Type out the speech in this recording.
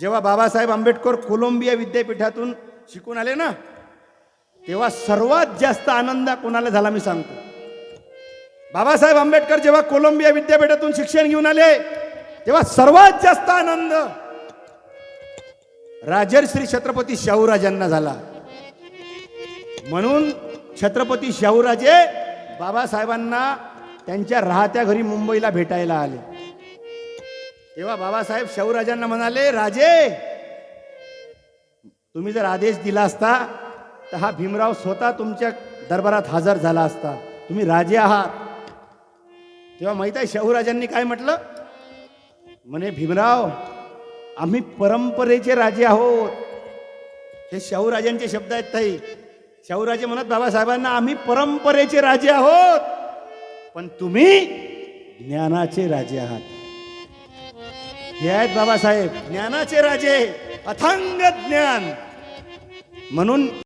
जेव्हा बाबासाहेब आंबेडकर कोलंबिया विद्यापीठातून शिकून आले ना, तेव्हा सर्वात जास्त आनंद कोणाला झाला मी सांगतो. बाबासाहेब आंबेडकर जेव्हा कोलंबिया विद्यापीठातून शिक्षण घेऊन आले, तेव्हा सर्वात जास्त आनंद राजर्षी छत्रपती शाहूराजांना झाला. म्हणून छत्रपती शाहूराजे बाबासाहेबांना त्यांच्या राहत्या घरी मुंबईला भेटायला आले. तेव्हा बाबासाहेब शाहूराजांना म्हणाले, राजे, तुम्ही जर आदेश दिला असता तर हा भीमराव स्वतः तुमच्या दरबारात हजर झाला असता. तुम्ही राजे आहात. तेव्हा माहित आहे शाहूराजांनी काय म्हटलं? म्हणे, भीमराव, आम्ही परंपरेचे राजे आहोत. हे शाहूराजांचे शब्द आहेत ताई. शाहूराजे म्हणत बाबासाहेबांना, आम्ही परंपरेचे राजे आहोत, पण तुम्ही ज्ञानाचे राजे आहात. हे आहेत बाबासाहेब, ज्ञानाचे राजे, अथांग ज्ञान. म्हणून